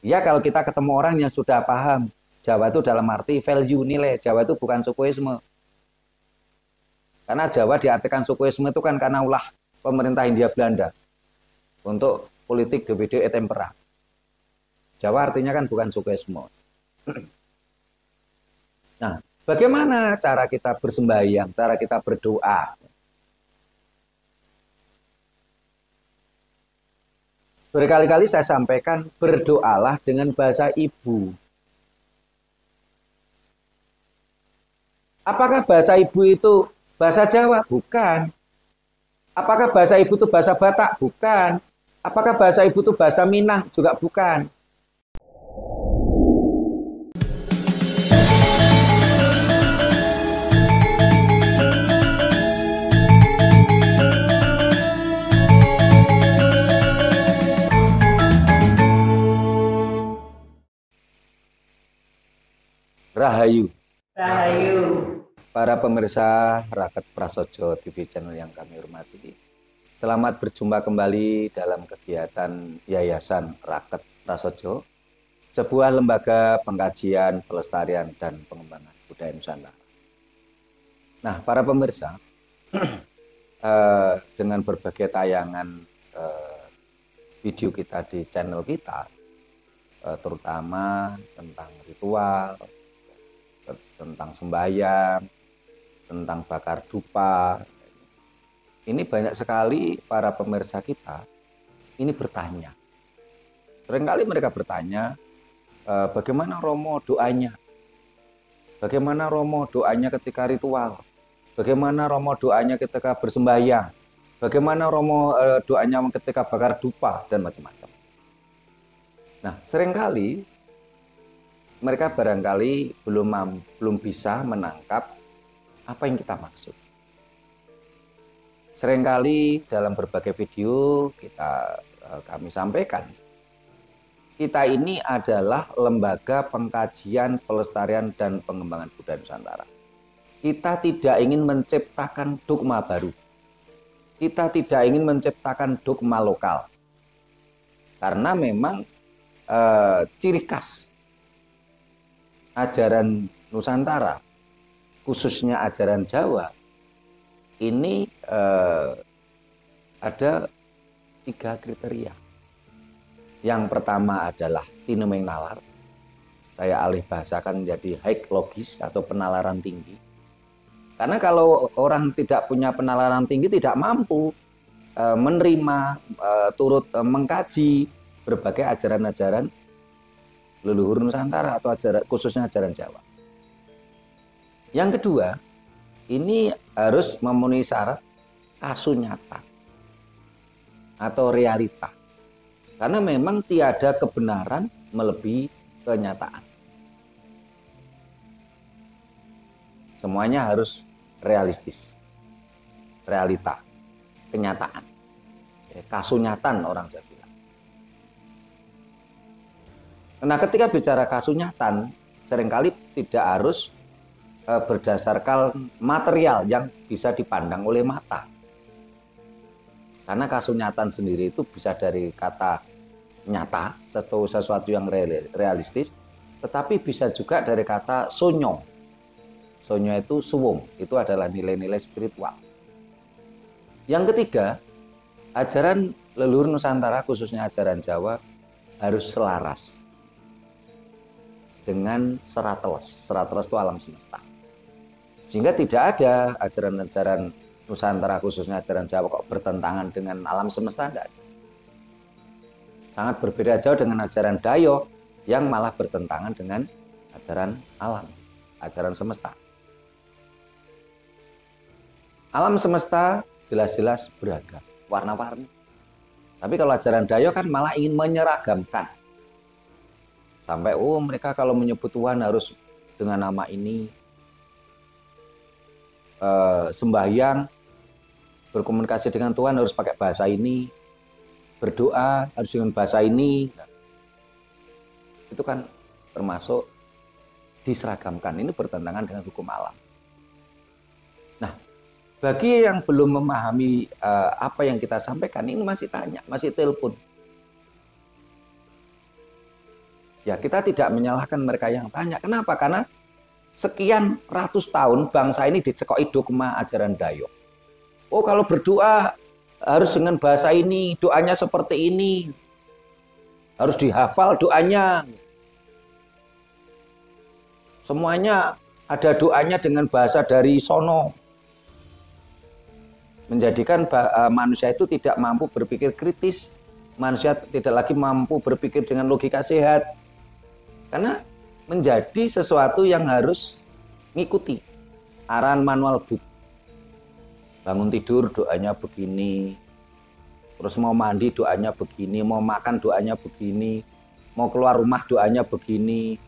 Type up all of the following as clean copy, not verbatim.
Ya kalau kita ketemu orang yang sudah paham Jawa itu dalam arti value nilai, Jawa itu bukan sukuisme. Karena Jawa diartikan sukuisme itu kan karena ulah pemerintah Hindia Belanda untuk politik DWD et impera. Jawa artinya kan bukan sukuisme. Nah, bagaimana cara kita bersembahyang, cara kita berdoa? Berkali-kali saya sampaikan, berdoalah dengan bahasa ibu. Apakah bahasa ibu itu bahasa Jawa? Bukan. Apakah bahasa ibu itu bahasa Batak? Bukan. Apakah bahasa ibu itu bahasa Minang? Juga bukan. Rahayu. Rahayu. Para pemirsa Raket Prasojo TV channel yang kami hormati. Selamat berjumpa kembali dalam kegiatan Yayasan Raket Prasojo, sebuah lembaga pengkajian, pelestarian, dan pengembangan budaya Nusantara. Nah, para pemirsa, dengan berbagai tayangan video kita di channel kita, terutama tentang ritual, tentang sembahyang, tentang bakar dupa. Ini banyak sekali para pemirsa kita ini bertanya. Seringkali mereka bertanya, bagaimana Romo doanya? Bagaimana Romo doanya ketika ritual? Bagaimana Romo doanya ketika bersembahyang? Bagaimana Romo doanya ketika bakar dupa dan macam-macam. Nah, seringkali mereka barangkali belum bisa menangkap apa yang kita maksud. Seringkali dalam berbagai video kami sampaikan, kita ini adalah lembaga pengkajian, pelestarian, dan pengembangan budaya Nusantara. Kita tidak ingin menciptakan dogma baru. Kita tidak ingin menciptakan dogma lokal. Karena memang ciri khas ajaran Nusantara, khususnya ajaran Jawa, ini ada 3 kriteria. Yang pertama adalah tinemeng nalar. Saya alih bahasakan menjadi high logis atau penalaran tinggi. Karena kalau orang tidak punya penalaran tinggi tidak mampu menerima, turut mengkaji berbagai ajaran-ajaran leluhur Nusantara atau khususnya ajaran Jawa. Yang kedua, ini harus memenuhi syarat kasunyatan atau realita. Karena memang tiada kebenaran melebihi kenyataan. Semuanya harus realistis. Realita, kenyataan. Kasunyatan orang Jawa bilang. Nah, ketika bicara kasunyatan, seringkali tidak harus berdasarkan material yang bisa dipandang oleh mata. Karena kasunyatan sendiri itu bisa dari kata nyata, atau sesuatu yang realistis, tetapi bisa juga dari kata sonyo. Sonyo itu suwung, itu adalah nilai-nilai spiritual. Yang ketiga, ajaran leluhur Nusantara, khususnya ajaran Jawa, harus selaras dengan serateles. Serateles itu alam semesta. Sehingga tidak ada ajaran-ajaran Nusantara, khususnya ajaran Jawa, kok bertentangan dengan alam semesta, tidak ada. Sangat berbeda jauh dengan ajaran Dayo yang malah bertentangan dengan ajaran alam, ajaran semesta. Alam semesta jelas-jelas beragam, warna-warni. Tapi kalau ajaran Dayo kan malah ingin menyeragamkan. Sampai mereka kalau menyebut Tuhan harus dengan nama ini, sembahyang, berkomunikasi dengan Tuhan harus pakai bahasa ini, berdoa harus dengan bahasa ini. Itu kan termasuk diseragamkan. Ini bertentangan dengan hukum alam. Nah, bagi yang belum memahami apa yang kita sampaikan, ini masih tanya, masih telepon. Ya kita tidak menyalahkan mereka yang tanya. Kenapa? Karena sekian ratus tahun bangsa ini dicekoki dogma ajaran Dayo. Oh kalau berdoa harus dengan bahasa ini, doanya seperti ini, harus dihafal doanya. Semuanya ada doanya dengan bahasa dari sono. Menjadikan manusia itu tidak mampu berpikir kritis. Manusia tidak lagi mampu berpikir dengan logika sehat. Karena menjadi sesuatu yang harus mengikuti arahan manual book. Bangun tidur doanya begini. Terus mau mandi doanya begini. Mau makan doanya begini. Mau keluar rumah doanya begini.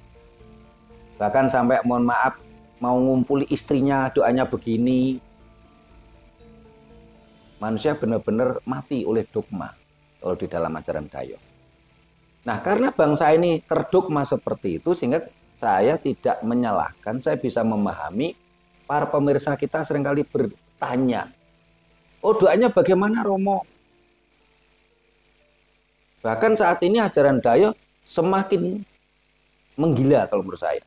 Bahkan sampai mohon maaf mau ngumpuli istrinya doanya begini. Manusia benar-benar mati oleh dogma kalau di dalam ajaran Dayo. Nah, karena bangsa ini terdogma seperti itu sehingga saya tidak menyalahkan, saya bisa memahami para pemirsa kita seringkali bertanya, "Oh, doanya bagaimana, Romo?" Bahkan saat ini ajaran Dayo semakin menggila kalau menurut saya.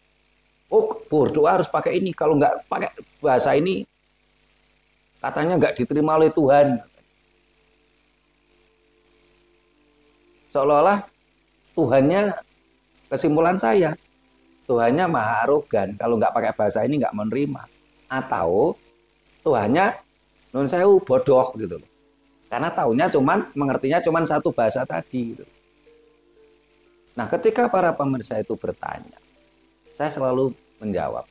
Oh, berdoa harus pakai ini, kalau nggak pakai bahasa ini katanya nggak diterima oleh Tuhan. Seolah-olah Tuhannya, kesimpulan saya, Tuhannya maha arogan. Kalau nggak pakai bahasa ini nggak menerima. Atau Tuhannya nun sewu bodoh gitu. Karena taunya mengertinya cuman satu bahasa tadi. Gitu. Nah, ketika para pemirsa itu bertanya, saya selalu menjawab,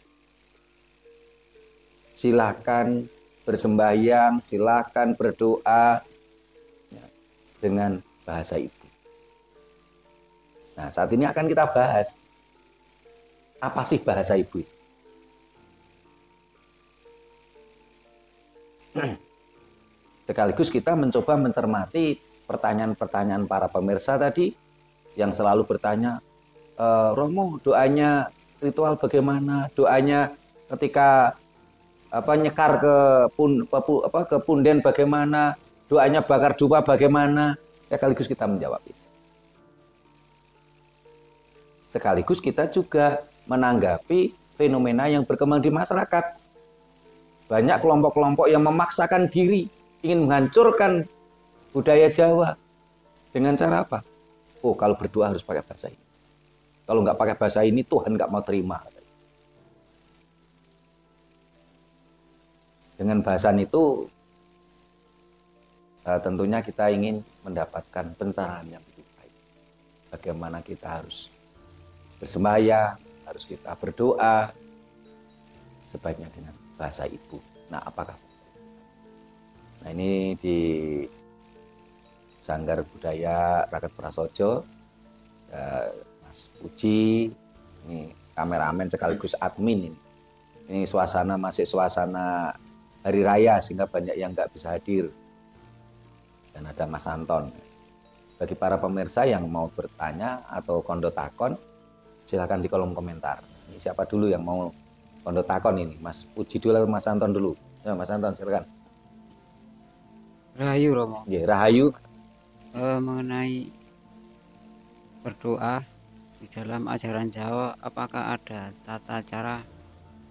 silakan bersembahyang, silakan berdoa ya, dengan bahasa ibu. Nah, saat ini akan kita bahas apa sih bahasa ibu itu. Sekaligus kita mencoba mencermati pertanyaan-pertanyaan para pemirsa tadi yang selalu bertanya, Romo, doanya ritual bagaimana? Doanya ketika nyekar ke punden bagaimana? Doanya bakar dupa bagaimana? Sekaligus kita menjawab itu. Sekaligus kita juga menanggapi fenomena yang berkembang di masyarakat. Banyak kelompok-kelompok yang memaksakan diri ingin menghancurkan budaya Jawa. Dengan cara apa? Oh, kalau berdoa harus pakai bahasa ini. Kalau nggak pakai bahasa ini, Tuhan nggak mau terima. Dengan bahasan itu, tentunya kita ingin mendapatkan pencerahan yang lebih baik. Bagaimana kita harus bersembahyang, harus kita berdoa, sebaiknya dengan bahasa ibu. Nah, apakah? Nah, ini di Sanggar Budaya Rakyat Prasojo, Mas Puji, ini kameramen sekaligus admin ini. Ini suasana masih suasana hari raya sehingga banyak yang nggak bisa hadir. Dan ada Mas Anton. Bagi para pemirsa yang mau bertanya atau kondo takon, silakan di kolom komentar. Ini siapa dulu yang mau kondo takon ini? Mas Puji dulu atau Mas Anton dulu? Ya, Mas Anton silakan. Rahayu Romo. Ya, Rahayu. Mengenai berdoa di dalam ajaran Jawa, apakah ada tata cara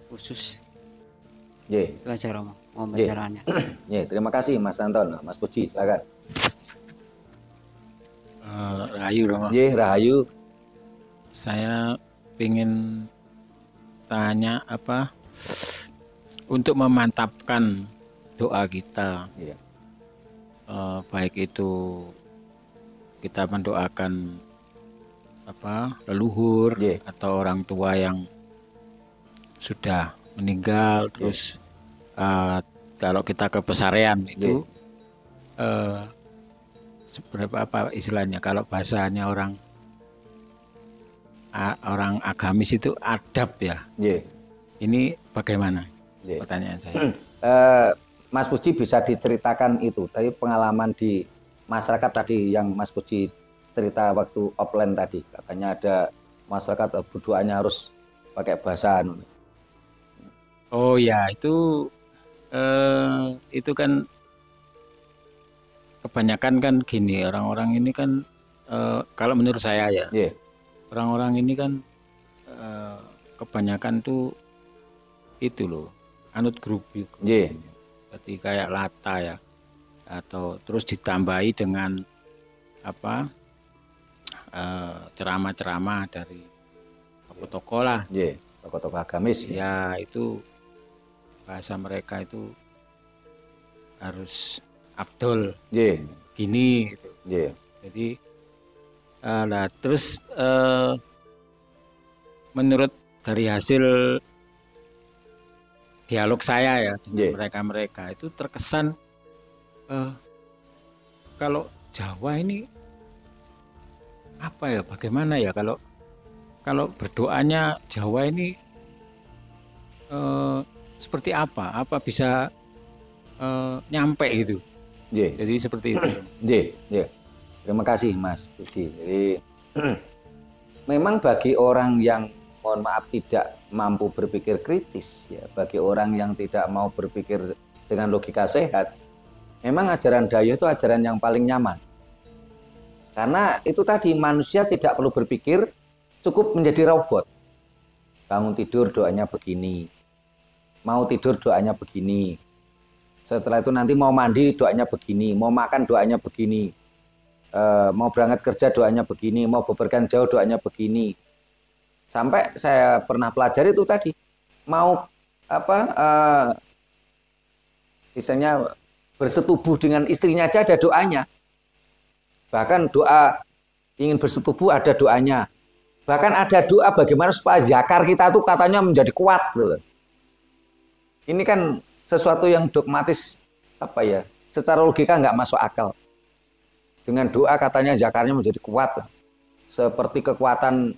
khusus? Ya. Itu aja Romo, mau bicaranya. Ya, terima kasih Mas Anton. Mas Puji silakan. Rahayu Romo. Ya, Rahayu. Saya ingin tanya apa untuk memantapkan doa kita, baik itu kita mendoakan leluhur atau orang tua yang sudah meninggal, terus kalau kita ke pesarian itu seberapa apa istilahnya, kalau bahasanya orang agamis itu adab ya. Ini bagaimana? Pertanyaan saya. Mas Puji bisa diceritakan itu tadi pengalaman di masyarakat tadi yang Mas Puji cerita waktu offline tadi, katanya ada masyarakat berdoanya harus pakai bahasa. Oh ya, itu kan kebanyakan kan gini, orang-orang ini kan kalau menurut saya ya. orang-orang ini kan kebanyakan tuh itu loh, anut grup gitu. Nggih. Jadi kayak Lata ya, atau terus ditambahi dengan apa ceramah-ceramah dari tokoh-tokoh lah. Nggih, tokoh-tokoh agamis. Ya itu bahasa mereka itu harus afdol Nggih. gini gitu. Nggih. Jadi nah terus menurut dari hasil dialog saya ya dengan mereka-mereka itu terkesan kalau Jawa ini apa ya, bagaimana ya kalau berdoanya Jawa ini seperti apa bisa nyampe gitu. Jadi seperti itu. Terima kasih Mas Puji. Jadi memang bagi orang yang mohon maaf tidak mampu berpikir kritis ya, bagi orang yang tidak mau berpikir dengan logika sehat, memang ajaran Dayo itu ajaran yang paling nyaman. Karena itu tadi, manusia tidak perlu berpikir, cukup menjadi robot. Bangun tidur doanya begini, mau tidur doanya begini, setelah itu nanti mau mandi doanya begini, mau makan doanya begini, mau berangkat kerja doanya begini, mau bepergian jauh doanya begini. Sampai saya pernah pelajari itu tadi, mau misalnya bersetubuh dengan istrinya aja ada doanya. Bahkan doa ingin bersetubuh ada doanya. Bahkan ada doa bagaimana supaya zakar kita tuh katanya menjadi kuat. Ini kan sesuatu yang dogmatis, secara logika nggak masuk akal. Dengan doa katanya zakarnya menjadi kuat, seperti kekuatan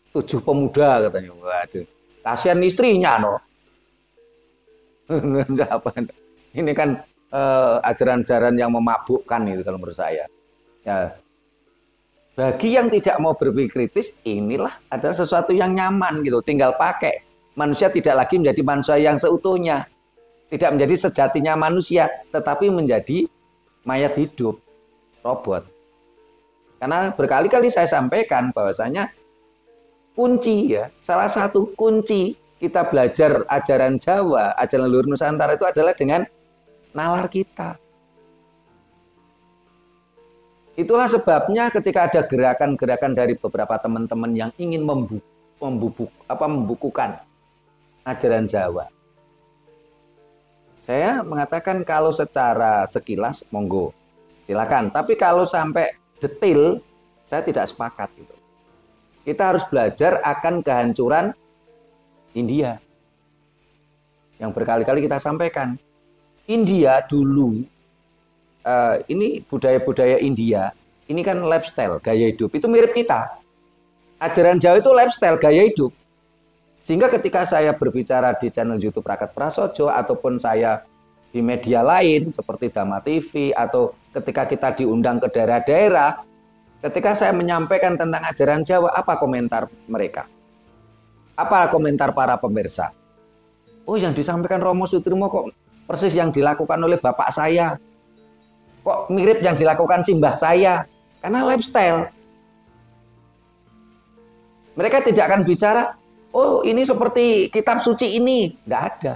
7 pemuda katanya. Waduh, kasihan istrinya no. Ini kan ajaran-ajaran yang memabukkan itu kalau menurut saya. Ya, bagi yang tidak mau berpikir kritis, inilah adalah sesuatu yang nyaman gitu, tinggal pakai. Manusia tidak lagi menjadi manusia yang seutuhnya, tidak menjadi sejatinya manusia, tetapi menjadi mayat hidup, robot. Karena berkali-kali saya sampaikan bahwasanya kunci ya, salah satu kunci kita belajar ajaran Jawa, ajaran leluhur Nusantara itu adalah dengan nalar kita. Itulah sebabnya ketika ada gerakan-gerakan dari beberapa teman-teman yang ingin membukukan ajaran Jawa. Saya mengatakan kalau secara sekilas monggo, silakan. Tapi kalau sampai detail, saya tidak sepakat gitu. Kita harus belajar akan kehancuran India. Yang berkali-kali kita sampaikan. India dulu, ini budaya-budaya India, ini kan lifestyle, gaya hidup, itu mirip kita. Ajaran Jawa itu lifestyle, gaya hidup. Sehingga ketika saya berbicara di channel YouTube Rakat Prasojo, ataupun saya di media lain, seperti Dhamma TV, atau ketika kita diundang ke daerah-daerah, ketika saya menyampaikan tentang ajaran Jawa, apa komentar mereka? Apa komentar para pemirsa? Oh, yang disampaikan Romo Sutrimo kok persis yang dilakukan oleh bapak saya. Kok mirip yang dilakukan simbah saya? Karena lifestyle. Mereka tidak akan bicara, oh ini seperti kitab suci ini. Nggak ada.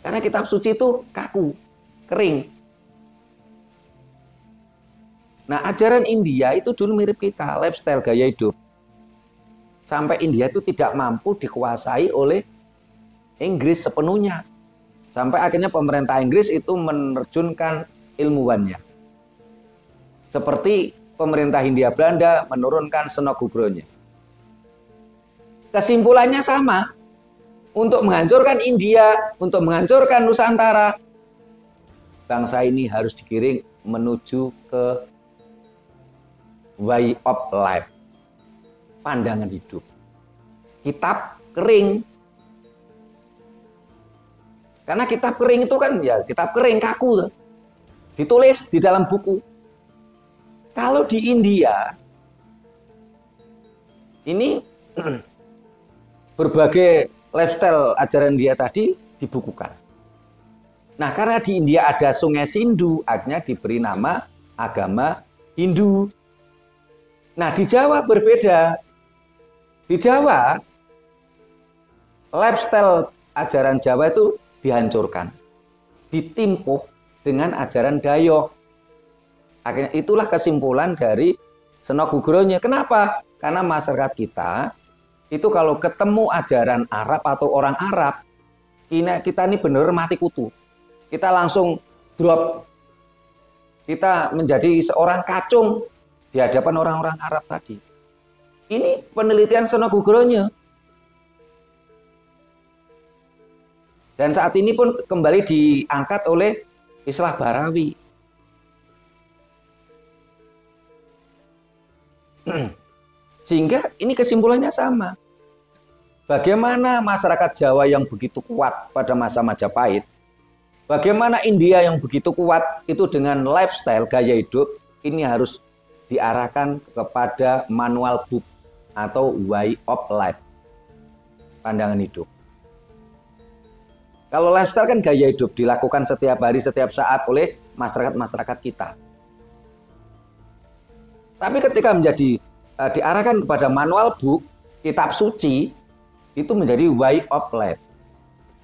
Karena kitab suci itu kaku, kering. Nah, ajaran India itu dulu mirip kita, lifestyle, gaya hidup. Sampai India itu tidak mampu dikuasai oleh Inggris sepenuhnya. Sampai akhirnya pemerintah Inggris itu menerjunkan ilmuwannya. Seperti pemerintah Hindia Belanda menurunkan Senogubronya. Kesimpulannya sama. Untuk menghancurkan India, untuk menghancurkan Nusantara, bangsa ini harus digiring menuju ke way of life, pandangan hidup. Kitab kering. Karena kitab kering itu kan ya kitab kering, kaku. Ditulis di dalam buku. Kalau di India, ini berbagai lifestyle ajaran dia tadi dibukukan. Nah, karena di India ada sungai Sindhu, akhirnya diberi nama agama Hindu. Nah, di Jawa berbeda. Di Jawa, lifestyle ajaran Jawa itu dihancurkan, ditimpuh dengan ajaran Dayoh. Akhirnya itulah kesimpulan dari Seno Gugronyo. Kenapa? Karena masyarakat kita itu kalau ketemu ajaran Arab atau orang Arab, kita ini benar mati kutu. Kita langsung drop. Kita menjadi seorang kacung di hadapan orang-orang Arab tadi. Ini penelitian Seno Gugronyo. Dan saat ini pun kembali diangkat oleh Islah Barawi. Sehingga ini kesimpulannya sama. Bagaimana masyarakat Jawa yang begitu kuat pada masa Majapahit, bagaimana India yang begitu kuat itu dengan lifestyle gaya hidup, ini harus diarahkan kepada manual book atau way of life, pandangan hidup. Kalau lifestyle kan gaya hidup, dilakukan setiap hari, setiap saat oleh masyarakat-masyarakat kita. Tapi ketika menjadi diarahkan kepada manual book, kitab suci, itu menjadi way of life.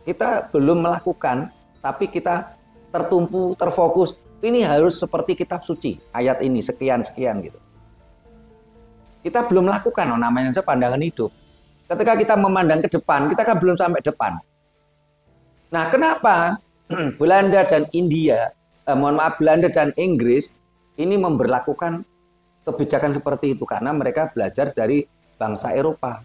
Kita belum melakukan, tapi kita tertumpu, terfokus. Ini harus seperti kitab suci, ayat ini sekian-sekian gitu. Kita belum melakukan, namanya pandangan hidup. Ketika kita memandang ke depan, kita kan belum sampai depan. Nah, kenapa Belanda dan India, Belanda dan Inggris ini memberlakukan kebijakan seperti itu? Karena mereka belajar dari bangsa Eropa.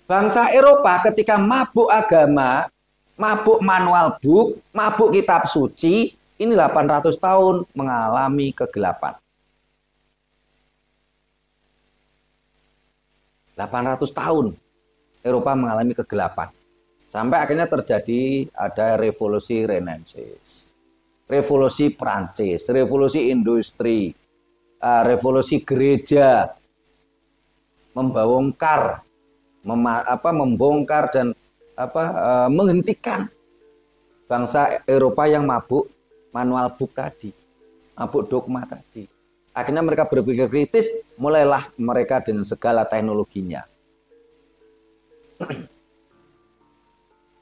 Bangsa Eropa ketika mabuk agama, mabuk manual book, mabuk kitab suci, ini 800 tahun mengalami kegelapan. 800 tahun Eropa mengalami kegelapan. Sampai akhirnya terjadi ada revolusi Renaissance, revolusi Prancis, revolusi industri, revolusi gereja, membongkar dan menghentikan bangsa Eropa yang mabuk manual book tadi, mabuk dogma tadi. Akhirnya mereka berpikir kritis, mulailah mereka dengan segala teknologinya.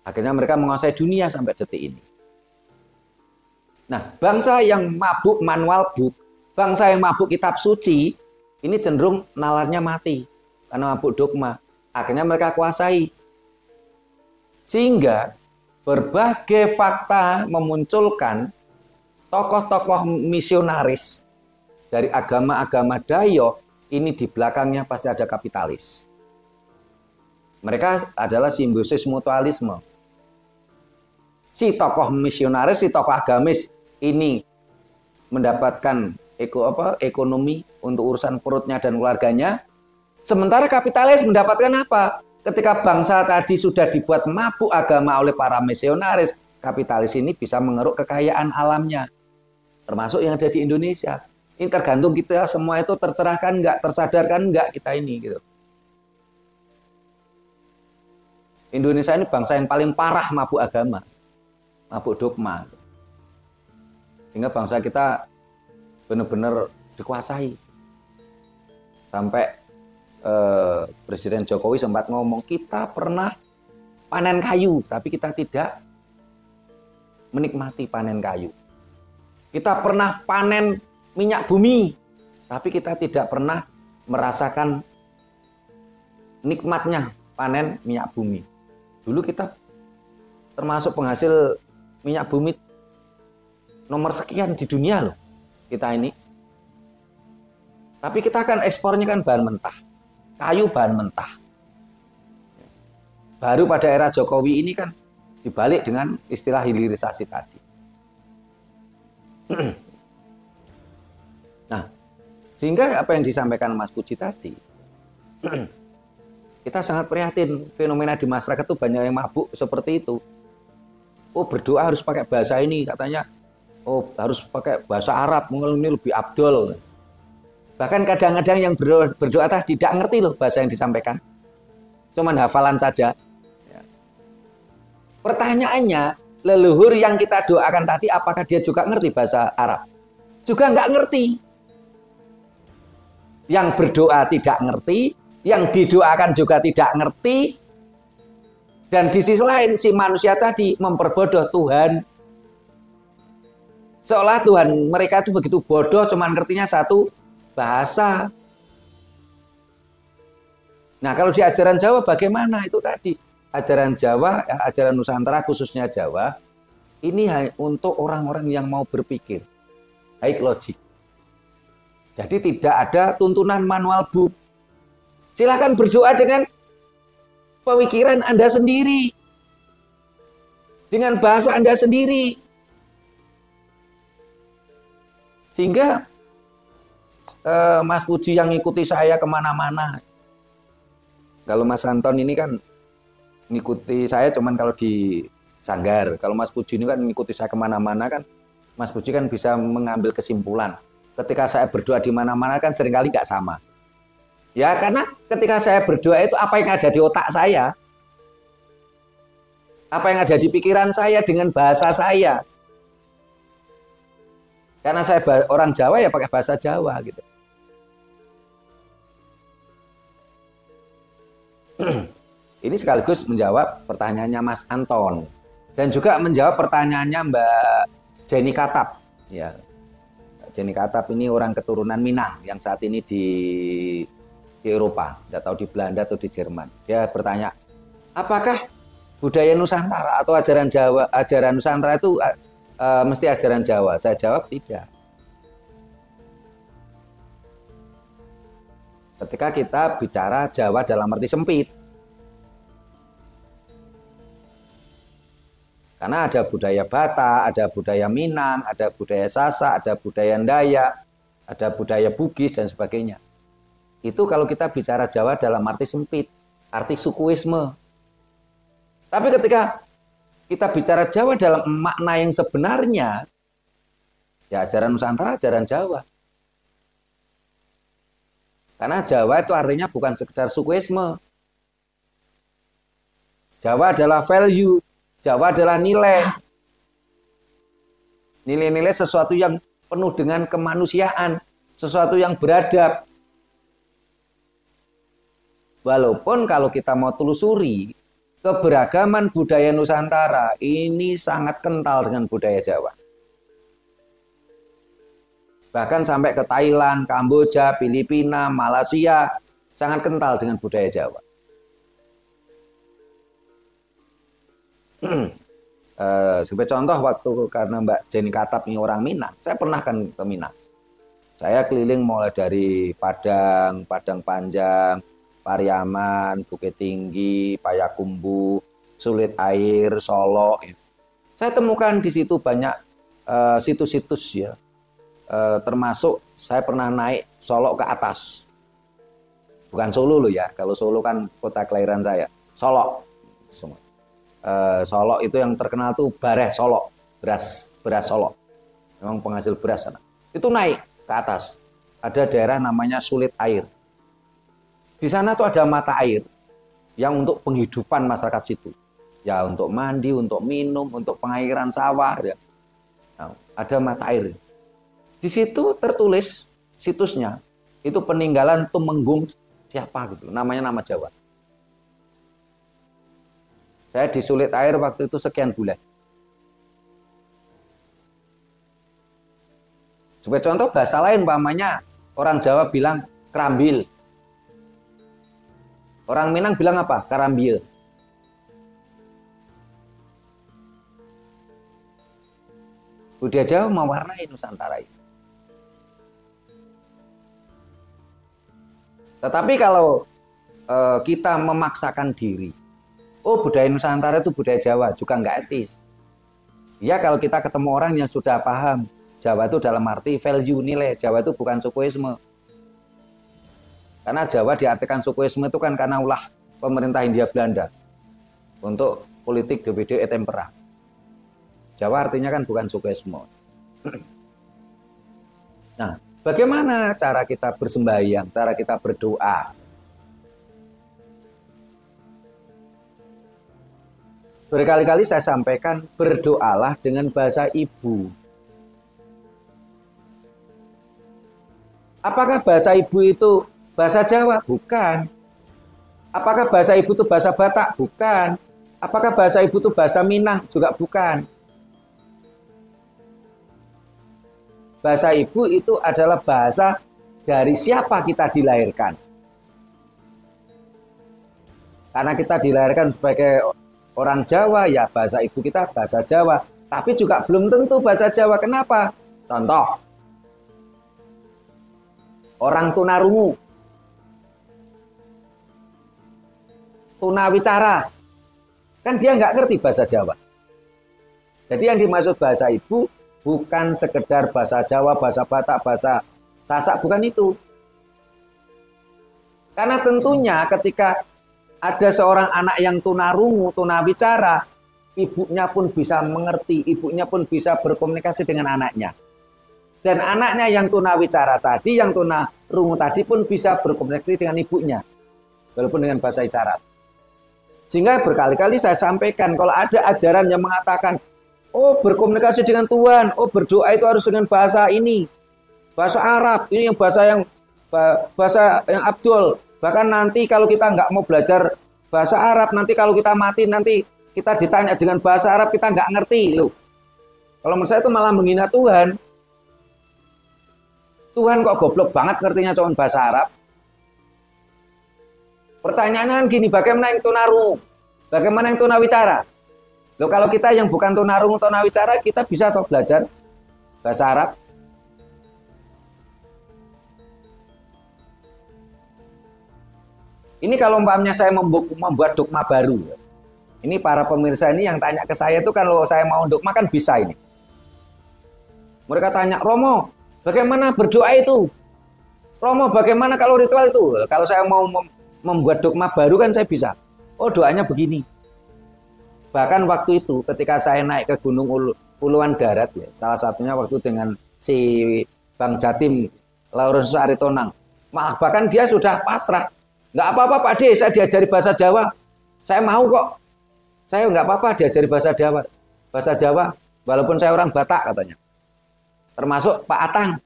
Akhirnya mereka menguasai dunia sampai detik ini. Nah, bangsa yang mabuk manual book, bangsa yang mabuk kitab suci, ini cenderung nalarnya mati karena mabuk dogma. Akhirnya mereka kuasai. Sehingga berbagai fakta memunculkan tokoh-tokoh misionaris dari agama-agama Dayoh, ini di belakangnya pasti ada kapitalis. Mereka adalah simbiosis mutualisme. Si tokoh misionaris, si tokoh agamis ini mendapatkan ekonomi untuk urusan perutnya dan keluarganya. Sementara kapitalis mendapatkan apa? Ketika bangsa tadi sudah dibuat mabuk agama oleh para misionaris, kapitalis ini bisa mengeruk kekayaan alamnya. Termasuk yang ada di Indonesia. Ini tergantung kita semua itu tercerahkan enggak, tersadarkan enggak kita ini gitu. Indonesia ini bangsa yang paling parah mabuk agama, mabuk dogma. Sehingga bangsa kita benar-benar dikuasai. Sampai Presiden Jokowi sempat ngomong, kita pernah panen kayu, tapi kita tidak menikmati panen kayu. Kita pernah panen minyak bumi, tapi kita tidak pernah merasakan nikmatnya panen minyak bumi. Dulu kita termasuk penghasil minyak bumi nomor sekian di dunia loh, kita ini. Tapi kita kan ekspornya kan bahan mentah, kayu bahan mentah. Baru pada era Jokowi ini kan dibalik dengan istilah hilirisasi tadi. Nah, sehingga apa yang disampaikan Mas Puji tadi, kita sangat prihatin fenomena di masyarakat itu banyak yang mabuk seperti itu. Oh, berdoa harus pakai bahasa ini katanya. Oh, harus pakai bahasa Arab, mungkin ini lebih abdol. Bahkan kadang-kadang yang berdoa tadi tidak ngerti loh bahasa yang disampaikan. Cuman hafalan saja. Pertanyaannya, leluhur yang kita doakan tadi apakah dia juga ngerti bahasa Arab? Juga nggak ngerti. Yang berdoa tidak ngerti, yang didoakan juga tidak ngerti. Dan di sisi lain si manusia tadi memperbodoh Tuhan. Seolah Tuhan mereka itu begitu bodoh, cuman ngertinya satu bahasa. Nah, kalau di ajaran Jawa bagaimana itu tadi? Ajaran Jawa, ajaran Nusantara khususnya Jawa, ini untuk orang-orang yang mau berpikir, baik logik. Jadi tidak ada tuntunan manual book. Silakan berdoa dengan pemikiran Anda sendiri, dengan bahasa Anda sendiri. Sehingga Mas Puji yang ngikuti saya kemana-mana. Kalau Mas Anton ini kan ngikuti saya cuman kalau di Sanggar. Kalau Mas Puji ini kan ngikuti saya kemana-mana kan. Mas Puji kan bisa mengambil kesimpulan. Ketika saya berdoa di mana-mana kan seringkali nggak sama. Ya karena ketika saya berdoa itu apa yang ada di otak saya. Apa yang ada di pikiran saya dengan bahasa saya. Karena saya orang Jawa ya pakai bahasa Jawa gitu. Ini sekaligus menjawab pertanyaannya Mas Anton dan juga menjawab pertanyaannya Mbak Jenny Katap. Ya, Jenny Katap ini orang keturunan Minang yang saat ini di Eropa, tidak tahu di Belanda atau di Jerman. Dia bertanya, apakah budaya Nusantara atau ajaran Jawa, ajaran Nusantara itu mesti ajaran Jawa? Saya jawab tidak. Ketika kita bicara Jawa dalam arti sempit. Karena ada budaya Batak, ada budaya Minang, ada budaya Sasak, ada budaya Dayak, ada budaya Bugis dan sebagainya. Itu kalau kita bicara Jawa dalam arti sempit, arti sukuisme. Tapi ketika kita bicara Jawa dalam makna yang sebenarnya, ya ajaran Nusantara, ajaran Jawa. Karena Jawa itu artinya bukan sekedar sukuisme. Jawa adalah value, Jawa adalah nilai. Nilai-nilai sesuatu yang penuh dengan kemanusiaan, sesuatu yang beradab. Walaupun kalau kita mau telusuri, keberagaman budaya Nusantara ini sangat kental dengan budaya Jawa. Bahkan sampai ke Thailand, Kamboja, Filipina, Malaysia, sangat kental dengan budaya Jawa. Sebagai contoh waktu karena Mbak Jenny Katap ini orang Minang, saya pernah kan ke Minang. Saya keliling mulai dari Padang, Padang Panjang, Pariaman, Bukit Tinggi, Payakumbuh, Sulit Air, Solo. Saya temukan di situ banyak situs-situs ya. Termasuk saya pernah naik Solo ke atas. Bukan Solo loh ya. Kalau Solo kan kota kelahiran saya. Solo. Solo itu yang terkenal tuh Bareh Solo, beras Solo. Memang penghasil beras sana. Itu naik ke atas. Ada daerah namanya Sulit Air. Di sana tuh ada mata air yang untuk penghidupan masyarakat situ. Ya untuk mandi, untuk minum, untuk pengairan sawah. Ya. Nah, ada mata air. Di situ tertulis situsnya itu peninggalan Tumenggung siapa gitu, namanya nama Jawa. Saya di Sulit Air waktu itu sekian bulan. Sebagai contoh bahasa lain, umpamanya orang Jawa bilang kerambil. Orang Minang bilang apa? Karambil. Budaya Jawa mewarnai Nusantara ini. Tetapi kalau kita memaksakan diri, oh budaya Nusantara itu budaya Jawa, juga nggak etis. Ya kalau kita ketemu orang yang sudah paham, Jawa itu dalam arti value, nilai. Jawa itu bukan sukuisme. Karena Jawa diartikan sukuisme itu kan karena ulah pemerintah Hindia Belanda untuk politik DPD et tempera. Jawa artinya kan bukan sukuisme. Nah, bagaimana cara kita bersembahyang, cara kita berdoa? Berkali-kali saya sampaikan, berdoalah dengan bahasa ibu. Apakah bahasa ibu itu bahasa Jawa? Bukan. Apakah bahasa ibu itu bahasa Batak? Bukan. Apakah bahasa ibu itu bahasa Minang? Juga bukan. Bahasa ibu itu adalah bahasa dari siapa kita dilahirkan. Karena kita dilahirkan sebagai orang Jawa, ya bahasa ibu kita bahasa Jawa. Tapi juga belum tentu bahasa Jawa. Kenapa? Contoh, orang tunarungu, tunawicara, kan dia nggak ngerti bahasa Jawa. Jadi yang dimaksud bahasa ibu bukan sekedar bahasa Jawa, bahasa Batak, bahasa Sasak, bukan itu. Karena tentunya ketika ada seorang anak yang tunarungu, tunawicara, ibunya pun bisa mengerti, ibunya pun bisa berkomunikasi dengan anaknya. Dan anaknya yang tunawicara tadi, yang tunarungu tadi pun bisa berkomunikasi dengan ibunya, walaupun dengan bahasa isyarat. Sehingga berkali-kali saya sampaikan, kalau ada ajaran yang mengatakan, oh berkomunikasi dengan Tuhan, oh berdoa itu harus dengan bahasa ini, bahasa Arab, ini yang bahasa yang Abdul. Bahkan nanti kalau kita nggak mau belajar bahasa Arab, nanti kalau kita mati, nanti kita ditanya dengan bahasa Arab, kita nggak ngerti loh. Kalau menurut saya itu malah menghina Tuhan. Tuhan kok goblok banget ngertinya cuma bahasa Arab. Pertanyaannya kan gini, bagaimana yang tunarungu? Bagaimana yang tunawicara? Loh kalau kita yang bukan tunarungu, tunawicara, kita bisa toh belajar bahasa Arab? Ini kalau umpamanya saya membuat dogma baru. Ini para pemirsa ini yang tanya ke saya itu kalau saya mau dogma kan bisa ini. Mereka tanya, Romo, bagaimana berdoa itu? Romo, bagaimana kalau ritual itu? Kalau saya mau membuat dogma baru kan saya bisa. Oh doanya begini. Bahkan waktu itu ketika saya naik ke Gunung Uluan Darat, ya, salah satunya waktu dengan si Bang Jatim, Laurentius Aritonang. Bahkan dia sudah pasrah. Nggak apa-apa Pak D, saya diajari bahasa Jawa. Saya mau kok. Saya nggak apa-apa diajari bahasa Jawa. Bahasa Jawa, walaupun saya orang Batak katanya. Termasuk Pak Atang,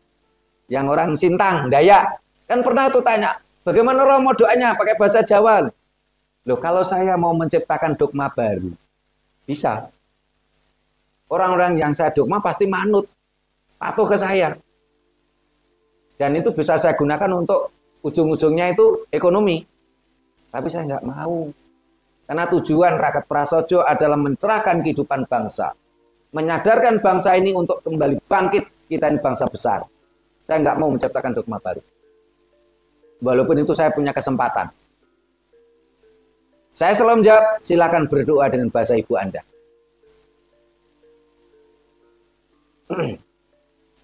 yang orang Sintang, Dayak. Kan pernah tuh tanya, bagaimana Romo doanya pakai bahasa Jawa? Loh kalau saya mau menciptakan dogma baru, bisa. Orang-orang yang saya dogma pasti manut, patuh ke saya. Dan itu bisa saya gunakan untuk ujung-ujungnya itu ekonomi. Tapi saya nggak mau. Karena tujuan Raket Prasojo adalah mencerahkan kehidupan bangsa. Menyadarkan bangsa ini untuk kembali bangkit. Kita ini bangsa besar. Saya nggak mau menciptakan dogma baru. Walaupun itu saya punya kesempatan. Saya selalu menjawab, silakan berdoa dengan bahasa ibu Anda.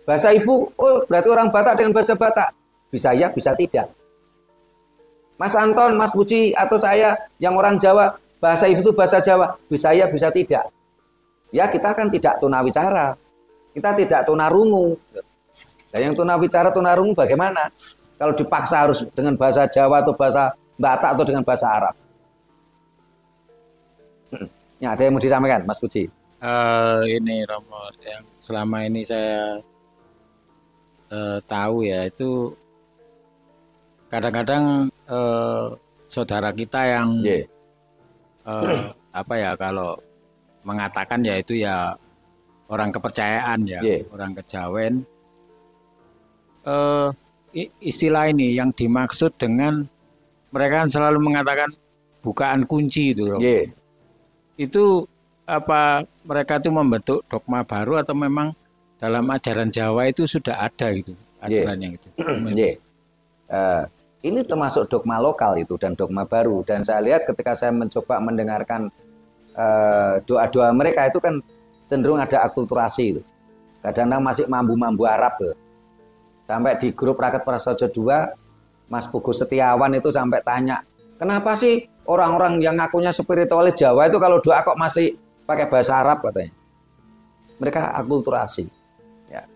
Bahasa ibu, oh berarti orang Batak dengan bahasa Batak. Bisa ya, bisa tidak. Mas Anton, Mas Puji, atau saya yang orang Jawa, bahasa ibu itu bahasa Jawa. Bisa ya, bisa tidak. Ya kita kan tidak tunawicara. Kita tidak tunarungu. Dan yang tunawicara, tunarungu bagaimana? Kalau dipaksa harus dengan bahasa Jawa atau bahasa Batak atau dengan bahasa Arab. Ya, ada yang mau disampaikan, Mas Puji? Ini Romo, yang selama ini saya tahu ya, itu kadang-kadang saudara kita yang apa ya, kalau mengatakan ya itu ya orang kepercayaan ya, orang kejawen. Istilah ini yang dimaksud dengan mereka kan selalu mengatakan bukaan kunci itu. Itu apa mereka itu membentuk dogma baru atau memang dalam ajaran Jawa itu sudah ada gitu aturannya itu? Ini termasuk dogma lokal itu dan dogma baru. Dan saya lihat ketika saya mencoba mendengarkan doa-doa mereka itu kan cenderung ada akulturasi itu. Kadang-kadang masih mambu-mambu Arab tuh. Sampai di grup Raket Prasojo 2, Mas Pugu Setiawan itu sampai tanya, kenapa sih orang-orang yang ngakunya spiritualis Jawa itu kalau doa kok masih pakai bahasa Arab katanya. Mereka akulturasi. Ya.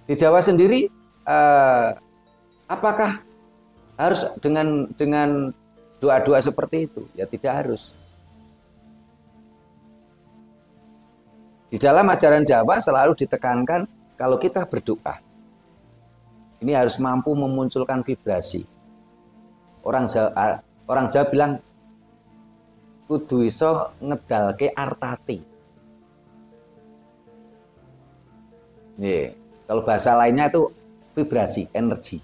Di Jawa sendiri, apakah harus dengan doa-doa seperti itu? Ya tidak harus. Di dalam ajaran Jawa selalu ditekankan kalau kita berdoa, ini harus mampu memunculkan vibrasi. Orang Jawa bilang kudu iso ngedalke artati. Nih, kalau bahasa lainnya itu vibrasi, energi.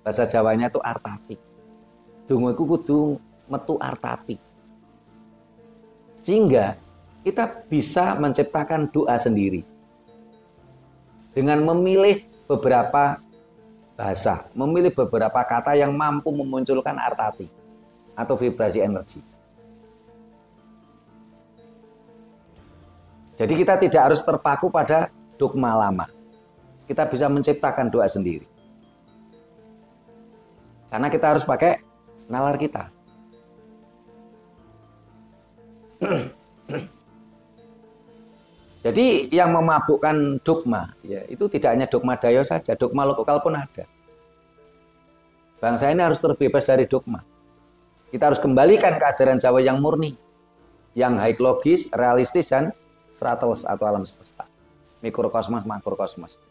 Bahasa Jawanya itu artati. Donga iku kudu metu artati. Sehingga kita bisa menciptakan doa sendiri. Dengan memilih beberapa bahasa, memilih beberapa kata yang mampu memunculkan artati atau vibrasi energi. Jadi kita tidak harus terpaku pada dogma lama. Kita bisa menciptakan doa sendiri. Karena kita harus pakai nalar kita. Jadi yang memabukkan dogma, ya, itu tidak hanya dogma Dayo saja, dogma lokal pun ada. Bangsa ini harus terbebas dari dogma. Kita harus kembalikan ke ajaran Jawa yang murni, yang high logis, realistis, dan stratos atau alam semesta. Mikrokosmos, makrokosmos.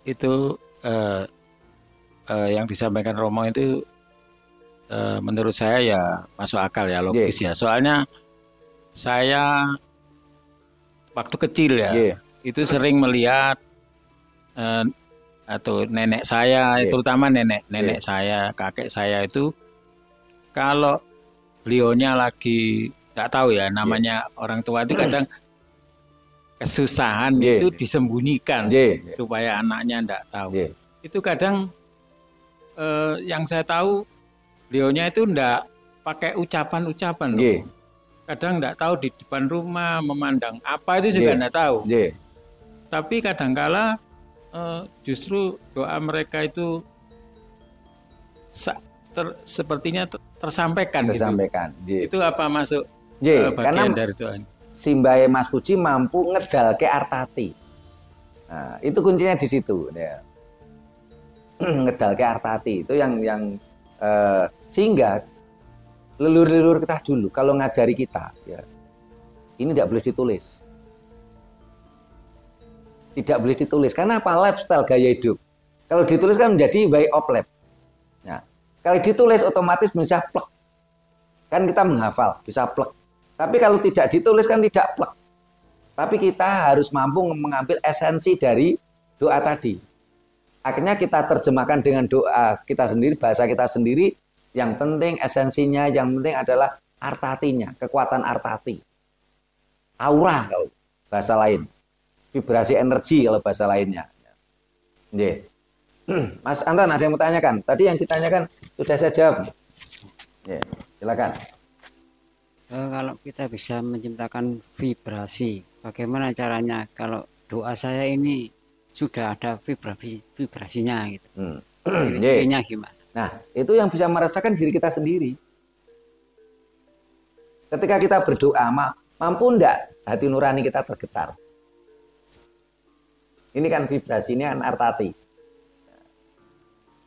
Itu yang disampaikan Romo itu menurut saya ya masuk akal ya, logis ya. Soalnya saya waktu kecil ya itu sering melihat atau nenek saya, terutama nenek saya, kakek saya itu kalau beliaunya lagi nggak tahu ya namanya orang tua itu kadang kesusahan itu disembunyikan supaya anaknya nggak tahu. Itu kadang yang saya tahu beliaunya itu ndak pakai ucapan-ucapan loh. Kadang ndak tahu di depan rumah memandang apa itu juga ndak tahu. Tapi kadangkala justru doa mereka itu sepertinya tersampaikan. Gitu. Itu apa masuk bagian dari doa? Simbahe Mas Puji mampu ngedalke artati. Nah, itu kuncinya di situ. Ya. Ngedalke artati itu yang sehingga leluhur-leluhur kita dulu kalau ngajari kita ya, ini tidak boleh ditulis, karena apa? Lifestyle, gaya hidup. Kalau ditulis kan menjadi way of life. Nah, kalau ditulis otomatis bisa plek, kan kita menghafal bisa plek. Tapi kalau tidak ditulis kan tidak plek. Tapi kita harus mampu mengambil esensi dari doa tadi. Akhirnya kita terjemahkan dengan doa kita sendiri, bahasa kita sendiri. Yang penting esensinya, yang penting adalah artatinya, kekuatan artati. Aura kalau bahasa lain. Vibrasi energi kalau bahasa lainnya. Mas Anton ada yang mau tanyakan? Tadi yang ditanyakan sudah saya jawab. Silakan. Kalau kita bisa menciptakan vibrasi, bagaimana caranya kalau doa saya ini sudah ada vibrasinya gitu. Ciri-cirinya gimana? Nah, itu yang bisa merasakan diri kita sendiri. Ketika kita berdoa, mampu enggak hati nurani kita tergetar? Ini kan vibrasi, ini kan artati.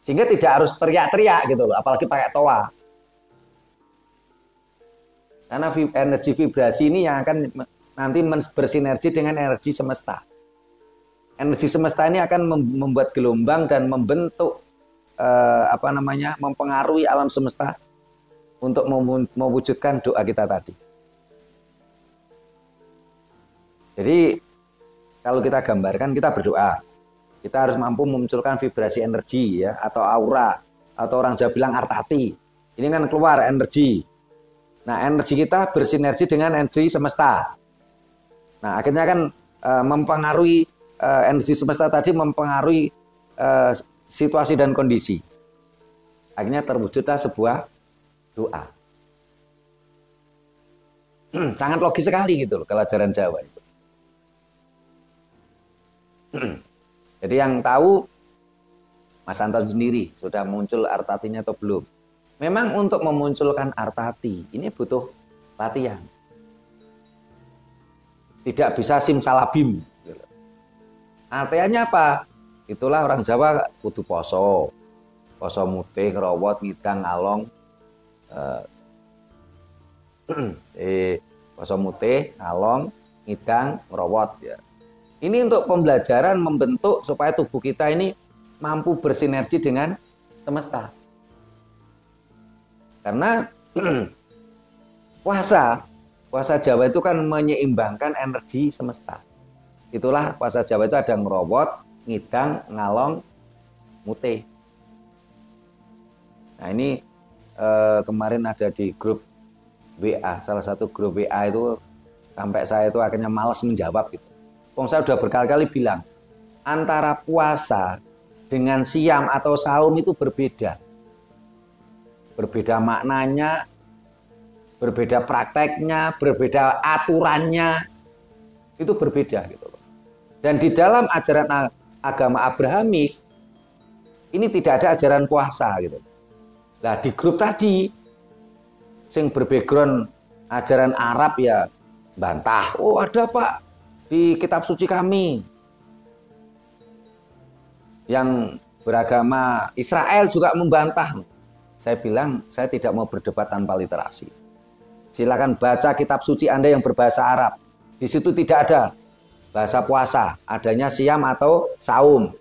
Sehingga tidak harus teriak-teriak gitu loh, apalagi pakai toa. Karena energi vibrasi ini yang akan nanti bersinergi dengan energi semesta. Energi semesta ini akan membuat gelombang dan membentuk mempengaruhi alam semesta untuk mewujudkan doa kita tadi. Jadi kalau kita gambarkan, kita berdoa, kita harus mampu memunculkan vibrasi energi ya, atau aura, atau orang Jawa bilang artati. Ini kan keluar energi. Nah, energi kita bersinergi dengan energi semesta. Nah, akhirnya kan mempengaruhi energi semesta tadi mempengaruhi situasi dan kondisi. Akhirnya terwujudlah sebuah doa. Sangat logis sekali gitu loh kalau ajaran Jawa itu. Jadi yang tahu Mas Anton sendiri sudah muncul artatinya atau belum. Memang untuk memunculkan artati ini butuh latihan. Tidak bisa simsalabim. Artinya apa? Itulah orang Jawa kudu poso. Poso mutih, rawot, ngidang, ngalong. Poso mutih, ngalong, ngidang, rawot ya. Ini untuk pembelajaran membentuk supaya tubuh kita ini mampu bersinergi dengan semesta. Karena puasa Jawa itu kan menyeimbangkan energi semesta. Itulah puasa Jawa itu ada ngerowot, ngidang, ngalong, mute. Nah ini kemarin ada di grup WA, salah satu grup WA itu sampai saya itu akhirnya malas menjawab gitu. Saya sudah berkali-kali bilang, antara puasa dengan siam atau saum itu berbeda. Berbeda maknanya, berbeda prakteknya, berbeda aturannya, itu berbeda gitu. Dan di dalam ajaran agama Abrahamik, ini tidak ada ajaran puasa gitu. Nah di grup tadi, sing berbackground ajaran Arab ya bantah, oh ada Pak di kitab suci kami. Yang beragama Israel juga membantah. Saya bilang, saya tidak mau berdebat tanpa literasi. Silakan baca kitab suci Anda yang berbahasa Arab. Di situ tidak ada bahasa puasa, adanya siam atau saum.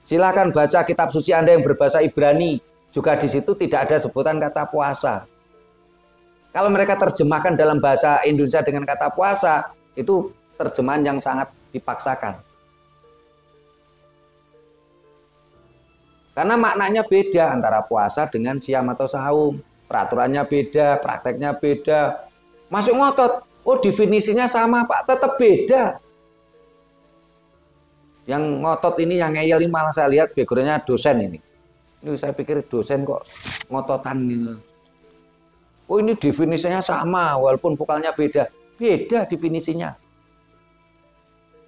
Silakan baca kitab suci Anda yang berbahasa Ibrani, juga di situ tidak ada sebutan kata puasa. Kalau mereka terjemahkan dalam bahasa Indonesia dengan kata puasa, itu terjemahan yang sangat dipaksakan. Karena maknanya beda antara puasa dengan siam atau saum. Peraturannya beda, prakteknya beda. Masuk ngotot, oh definisinya sama Pak, tetap beda. Yang ngotot ini, yang ngeyel ini malah saya lihat backgroundnya dosen ini. Ini saya pikir dosen kok ngototan ini. Oh ini definisinya sama, walaupun vokalnya beda. Beda definisinya.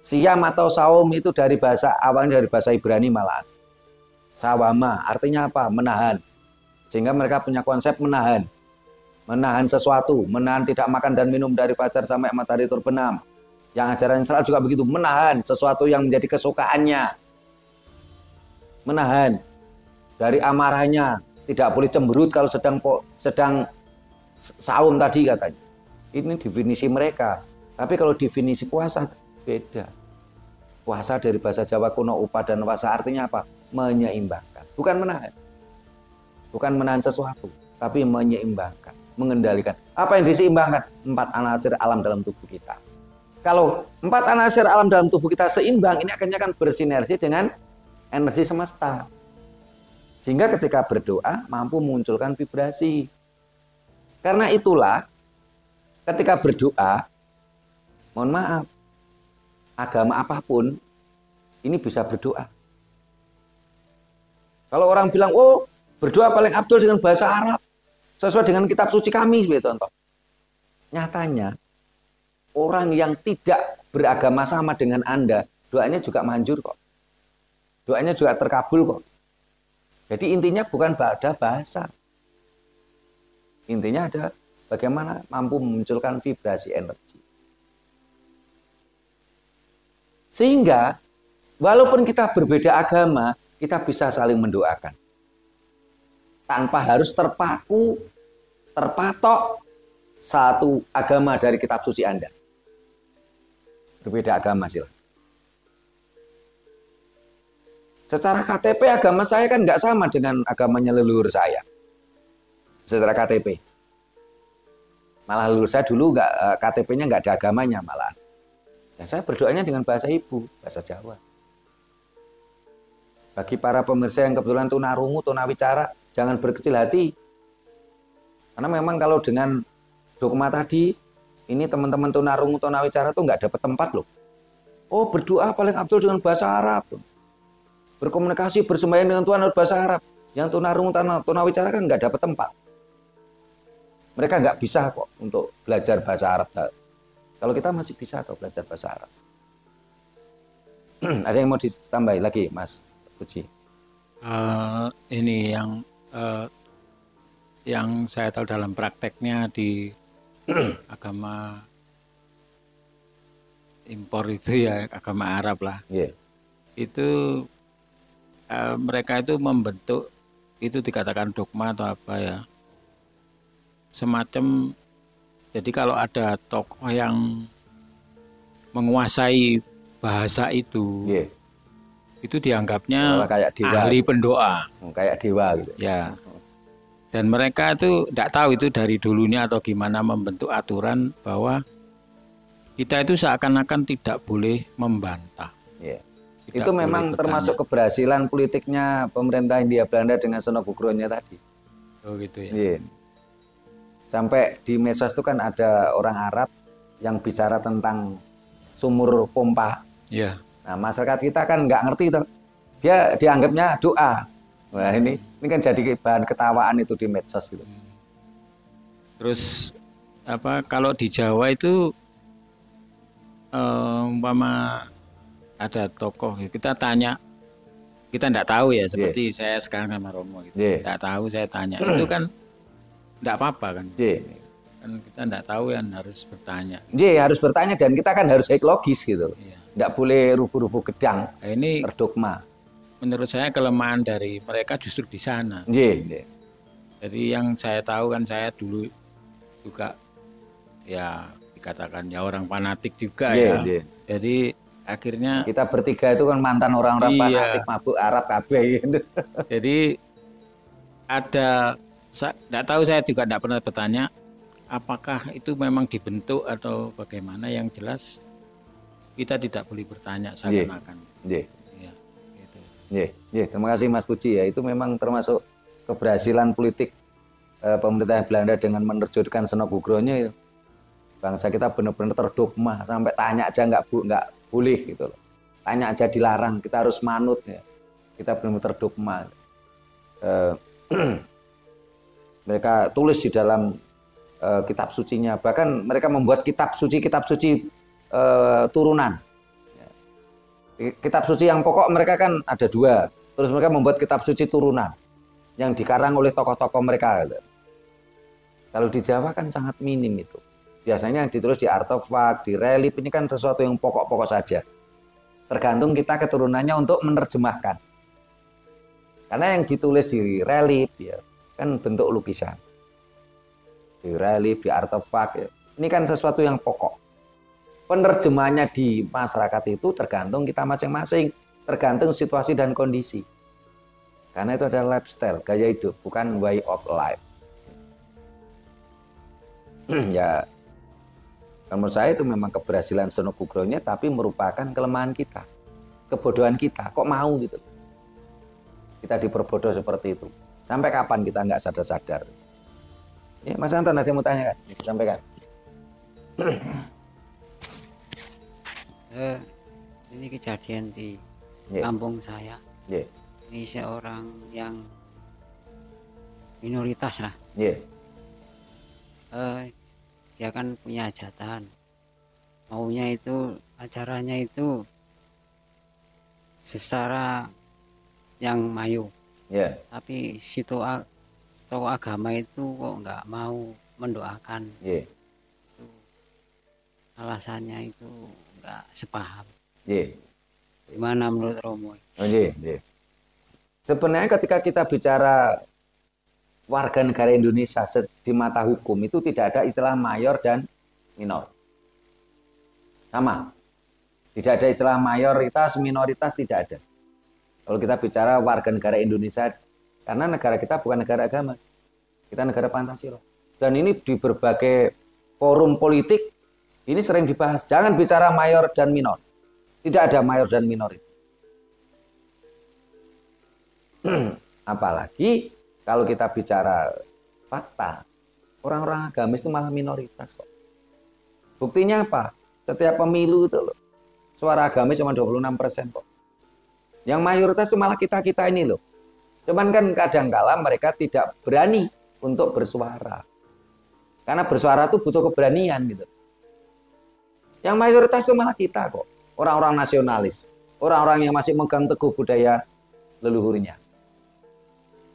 Siam atau saum itu dari bahasa awalnya dari bahasa Ibrani malahan. Sawama artinya apa? Menahan. Sehingga mereka punya konsep menahan. Menahan sesuatu, menahan tidak makan dan minum dari fajar sampai matahari terbenam. Yang ajaran Israel juga begitu, menahan sesuatu yang menjadi kesukaannya. Menahan dari amarahnya, tidak boleh cemberut kalau sedang saum tadi katanya. Ini definisi mereka. Tapi kalau definisi puasa beda. Puasa dari bahasa Jawa kuno upa dan wasa artinya apa? Menyeimbangkan. Bukan menahan. Bukan menahan sesuatu, tapi menyeimbangkan, mengendalikan. Apa yang diseimbangkan? 4 anasir alam dalam tubuh kita. Kalau 4 anasir alam dalam tubuh kita seimbang, ini akhirnya akan bersinergi dengan energi semesta. Sehingga ketika berdoa mampu memunculkan vibrasi. Karena itulah ketika berdoa, mohon maaf, agama apapun ini bisa berdoa. Kalau orang bilang, oh berdoa paling abdul dengan bahasa Arab, sesuai dengan kitab suci kami, sebagai contoh. Nyatanya, orang yang tidak beragama sama dengan Anda, doanya juga manjur kok. Doanya juga terkabul kok. Jadi intinya bukan pada bahasa. Intinya ada bagaimana mampu memunculkan vibrasi energi. Sehingga walaupun kita berbeda agama, kita bisa saling mendoakan. Tanpa harus terpaku, terpatok satu agama dari kitab suci Anda. Berbeda agama silahkan. Secara KTP agama saya kan nggak sama dengan agamanya leluhur saya. Secara KTP. Malah leluhur saya dulu KTP-nya nggak ada agamanya malah. Ya, saya berdoanya dengan bahasa ibu, bahasa Jawa. Bagi para pemirsa yang kebetulan tunarungu, tunawicara, jangan berkecil hati. Karena memang kalau dengan dogma tadi, ini teman-teman tunarungu, tunawicara tuh nggak dapat tempat loh. Oh berdoa paling abdul dengan bahasa Arab. Berkomunikasi, bersembahyang dengan Tuhan harus bahasa Arab. Yang tunarungu, tunawicara kan nggak dapat tempat. Mereka nggak bisa kok untuk belajar bahasa Arab. Kalau kita masih bisa kok belajar bahasa Arab. Ada yang mau ditambahi lagi, Mas Puji? Ini yang saya tahu dalam prakteknya di agama impor itu ya, agama Arab lah. Yeah. Itu mereka itu membentuk, itu dikatakan dogma atau apa ya, semacam, jadi kalau ada tokoh yang menguasai bahasa itu. Yeah. Itu dianggapnya kayak dewa, ahli pendoa. Kayak dewa gitu. Ya. Dan mereka itu tidak tahu itu dari dulunya atau gimana membentuk aturan bahwa kita itu seakan-akan tidak boleh membantah. Yeah. Itu memang termasuk keberhasilan politiknya pemerintah Hindia Belanda dengan Sonogugronyo tadi. Oh gitu ya. Yeah. Sampai di medsos itu kan ada orang Arab yang bicara tentang sumur pompa. Iya. Nah, masyarakat kita kan nggak ngerti tuh. Dia dianggapnya doa. Wah, ini kan jadi bahan ketawaan itu di medsos gitu. Terus kalau di Jawa itu umpama ada tokoh kita tanya, kita enggak tahu ya, seperti saya sekarang sama Romo gitu. Enggak tahu, saya tanya. Itu kan enggak apa-apa kan. Kan kita enggak tahu yang harus bertanya. Harus bertanya dan kita kan harus logis gitu. Enggak boleh rubuh-rubuh gedang. Nah, ini terdogma. Menurut saya kelemahan dari mereka justru di sana. Jadi yang saya tahu kan, saya dulu juga ya dikatakan ya orang fanatik juga ya. Jadi akhirnya kita bertiga itu kan mantan orang-orang fanatik mabuk Arab kabeh gitu. Jadi enggak tahu, saya juga enggak pernah bertanya apakah itu memang dibentuk atau bagaimana. Yang jelas kita tidak boleh bertanya seakan-akan. Terima kasih Mas Puji ya. Itu memang termasuk keberhasilan politik pemerintah Belanda dengan menerjunkan Sonogugronyo itu. Bangsa kita benar-benar terdogma, sampai tanya aja nggak boleh gitu loh. Tanya aja dilarang, kita harus manut ya. Kita benar-benar terdogma. Mereka tulis di dalam kitab sucinya, bahkan mereka membuat kitab suci turunan. Kitab suci yang pokok mereka kan ada 2, terus mereka membuat kitab suci turunan yang dikarang oleh tokoh-tokoh mereka. Kalau di Jawa kan sangat minim itu. Biasanya yang ditulis di artefak, di relief, ini kan sesuatu yang pokok-pokok saja. Tergantung kita keturunannya untuk menerjemahkan. Karena yang ditulis di relief ya, kan bentuk lukisan. Di relief, di artefak ya. Ini kan sesuatu yang pokok. Penerjemahannya di masyarakat itu tergantung kita masing-masing, tergantung situasi dan kondisi. Karena itu adalah lifestyle, gaya hidup, bukan way of life. Ya, menurut saya itu memang keberhasilan Sonogugronyo, tapi merupakan kelemahan kita, kebodohan kita. Kok mau gitu? Kita diperbodoh seperti itu. Sampai kapan kita nggak sadar-sadar? Ya, Mas Anton ada yang mau tanya kan? Sampaikan. Ini kejadian di kampung saya. Ini seorang yang minoritas lah. Dia kan punya hajatan. Maunya itu acaranya itu secara yang mayu. Tapi si tokoh agama itu kok nggak mau mendoakan. Alasannya itu nggak sepaham. Gimana menurut Romo? Sebenarnya ketika kita bicara warga negara Indonesia di mata hukum itu tidak ada istilah mayor dan minor. Sama. Tidak ada istilah mayoritas, minoritas, tidak ada. Kalau kita bicara warga negara Indonesia, karena negara kita bukan negara agama. Kita negara Pancasila. Dan ini di berbagai forum politik ini sering dibahas. Jangan bicara mayor dan minor. Tidak ada mayor dan minor itu. Apalagi kalau kita bicara fakta, orang-orang agamis itu malah minoritas kok. Buktinya apa? Setiap pemilu itu loh, suara agamis cuma 26% kok. Yang mayoritas itu malah kita-kita ini loh. Cuman kan kadang-kala mereka tidak berani untuk bersuara. Karena bersuara itu butuh keberanian gitu. Yang mayoritas itu malah kita kok. Orang-orang nasionalis. Orang-orang yang masih megang teguh budaya leluhurnya.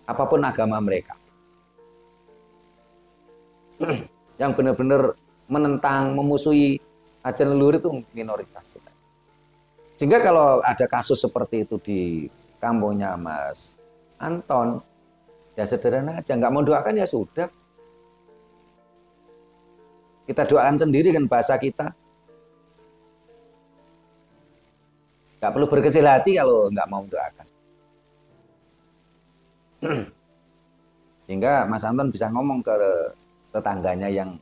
Apapun agama mereka. Yang benar-benar menentang, memusuhi ajaran leluhur itu minoritas. Sehingga kalau ada kasus seperti itu di kampungnya Mas Anton, ya sederhana aja, nggak mau doakan ya sudah. Kita doakan sendiri kan bahasa kita. Nggak perlu berkecil hati kalau nggak mau mendoakan. Sehingga Mas Anton bisa ngomong ke tetangganya yang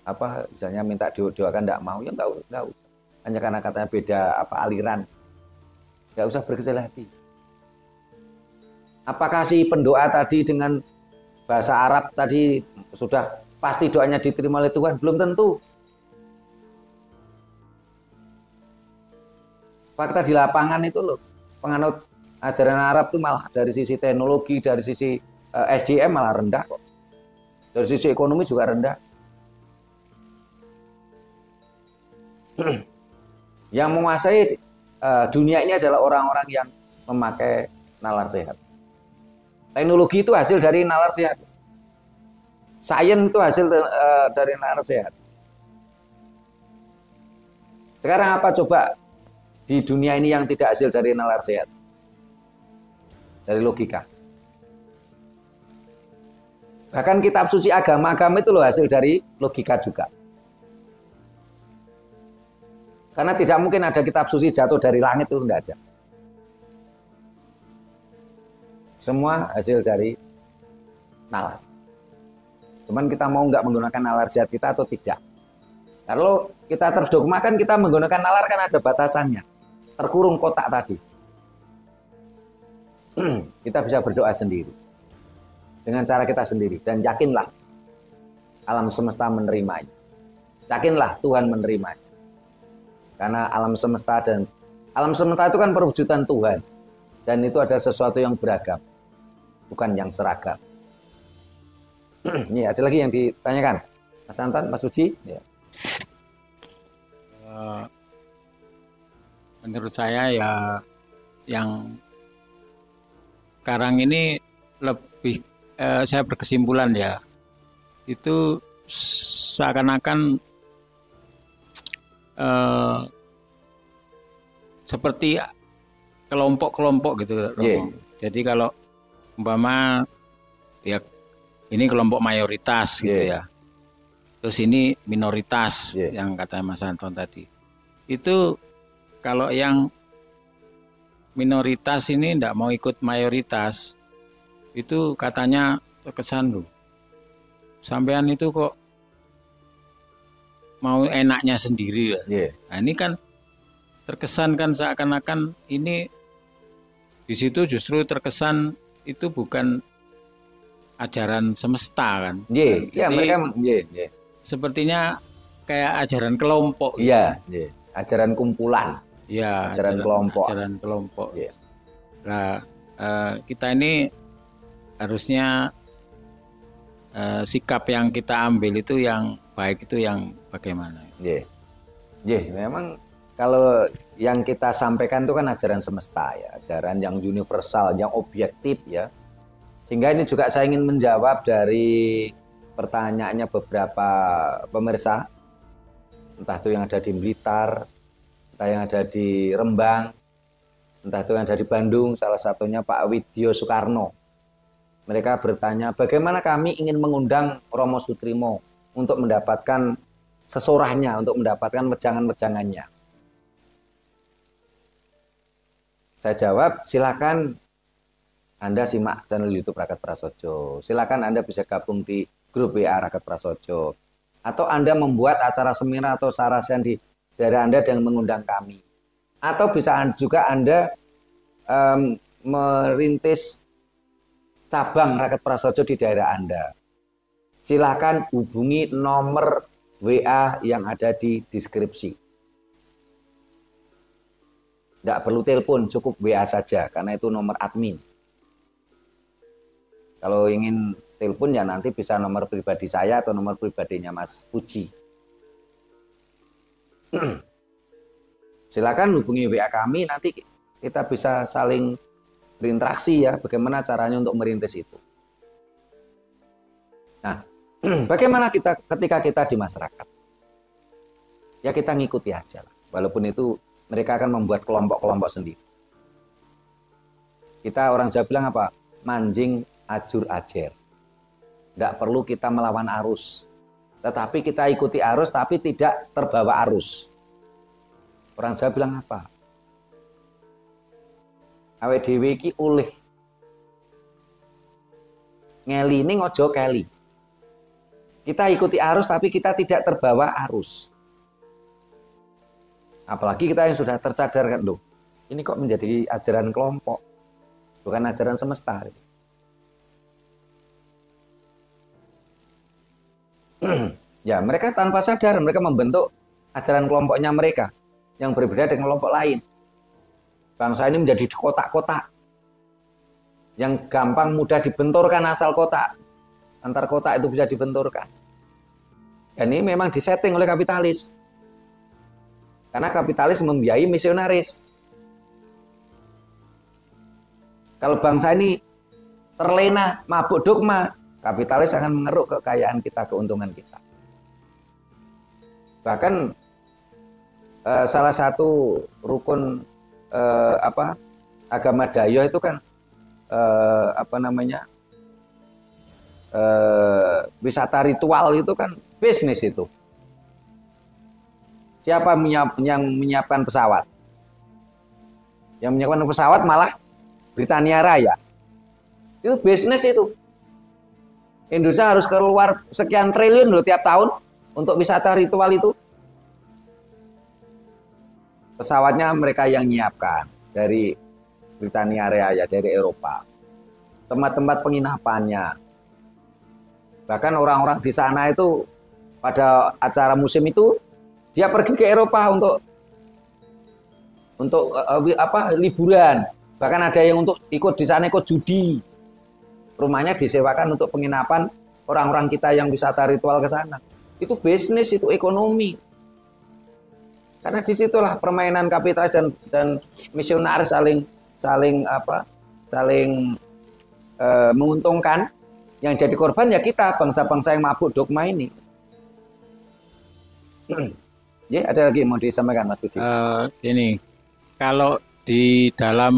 apa misalnya minta doakan nggak mau, ya nggak usah. Hanya karena katanya beda apa aliran, nggak usah berkecil hati. Apakah si pendoa tadi dengan bahasa Arab tadi sudah pasti doanya diterima oleh Tuhan? Belum tentu. Fakta di lapangan itu loh, penganut ajaran Arab itu malah dari sisi teknologi, dari sisi SDM malah rendah kok. Dari sisi ekonomi juga rendah. Yang menguasai dunia ini adalah orang-orang yang memakai nalar sehat. Teknologi itu hasil dari nalar sehat. Sains itu hasil dari nalar sehat. Sekarang apa coba di dunia ini yang tidak hasil dari nalar sehat? Dari logika. Bahkan kitab suci agama-agama itu loh hasil dari logika juga. Karena tidak mungkin ada kitab suci jatuh dari langit, itu tidak ada. Semua hasil dari nalar. Cuman kita mau nggak menggunakan nalar sehat kita atau tidak. Kalau kita terdogma kan kita menggunakan nalar kan ada batasannya. Terkurung kotak tadi. Kita bisa berdoa sendiri. Dengan cara kita sendiri. Dan yakinlah alam semesta menerimanya. Yakinlah Tuhan menerimanya. Karena alam semesta itu kan perwujudan Tuhan. Dan itu adalah sesuatu yang beragam. Bukan yang seragam. Ini ada lagi yang ditanyakan. Mas Anton, Mas Uji? Ya. Menurut saya ya yang sekarang ini lebih saya berkesimpulan ya itu seakan-akan seperti kelompok-kelompok gitu. Yeah. Jadi kalau umpama ya ini kelompok mayoritas gitu ya. Terus ini minoritas yang kata Mas Anton tadi. Itu kalau yang minoritas ini tidak mau ikut mayoritas, itu katanya terkesan loh. Sampean itu kok mau enaknya sendiri. Nah, ini kan terkesan kan seakan-akan ini di situ justru terkesan itu bukan ajaran semesta kan. Ya mereka sepertinya kayak ajaran kelompok. Iya, ajaran kumpulan. Ya, ajaran kelompok. Ajaran kelompok. Nah, kita ini harusnya sikap yang kita ambil itu yang baik itu yang bagaimana? Memang kalau yang kita sampaikan itu kan ajaran semesta ya, ajaran yang universal, yang objektif ya. Sehingga ini juga saya ingin menjawab dari pertanyaannya beberapa pemirsa, entah itu yang ada di Blitar, entah yang ada di Rembang, entah itu yang ada di Bandung, salah satunya Pak Widyo Soekarno. Mereka bertanya, bagaimana kami ingin mengundang Romo Sutrimo untuk mendapatkan sesorahnya, untuk mendapatkan wejangan-wejangannya. Saya jawab, silakan Anda simak channel YouTube Raket Prasojo. Silakan Anda bisa gabung di grup WA Raket Prasojo. Atau Anda membuat acara seminar atau sarasian di daerah Anda dengan mengundang kami. Atau bisa juga Anda merintis cabang Raket Prasojo di daerah Anda. Silakan hubungi nomor WA yang ada di deskripsi. Tidak perlu telepon, cukup WA saja, karena itu nomor admin. Kalau ingin telepon ya nanti bisa nomor pribadi saya atau nomor pribadinya Mas Puji. Silakan hubungi WA kami, nanti kita bisa saling berinteraksi ya, bagaimana caranya untuk merintis itu. Nah, bagaimana ketika kita di masyarakat? Ya kita ngikuti aja lah, walaupun itu mereka akan membuat kelompok-kelompok sendiri. Kita orang Jawa bilang apa? Manjing ajur ajer. Tidak perlu kita melawan arus. Tetapi kita ikuti arus tapi tidak terbawa arus. Orang Jawa bilang apa? Awake dhewe iki oleh ngeli ini ngojo keli. Kita ikuti arus tapi kita tidak terbawa arus. Apalagi kita yang sudah tersadar kan, loh, ini kok menjadi ajaran kelompok, bukan ajaran semesta. Ya, mereka tanpa sadar mereka membentuk ajaran kelompoknya mereka yang berbeda dengan kelompok lain. Bangsa ini menjadi kotak-kotak yang gampang mudah dibenturkan asal kotak. Antar kotak itu bisa dibenturkan. Dan ini memang disetting oleh kapitalis. Karena kapitalis membiayai misionaris. Kalau bangsa ini terlena, mabuk dogma, kapitalis akan mengeruk kekayaan kita, keuntungan kita. Bahkan salah satu rukun agama Dayo itu kan wisata ritual itu kan bisnis itu. Siapa yang menyiapkan pesawat? Yang menyiapkan pesawat malah Britania Raya. Itu bisnis itu. Indonesia harus keluar sekian triliun loh tiap tahun untuk wisata ritual itu. Pesawatnya mereka yang nyiapkan dari Britania Raya, dari Eropa. Tempat-tempat penginapannya. Bahkan orang-orang di sana itu pada acara musim itu dia pergi ke Eropa untuk liburan. Bahkan ada yang untuk ikut di sana ikut judi. Rumahnya disewakan untuk penginapan orang-orang kita yang wisata ritual ke sana. Itu bisnis, itu ekonomi. Karena disitulah permainan kapitalis dan misionaris saling menguntungkan. Yang jadi korban ya kita, bangsa-bangsa yang mabuk dogma ini. Ya, ada lagi mau disampaikan Mas Puji? Ini, kalau di dalam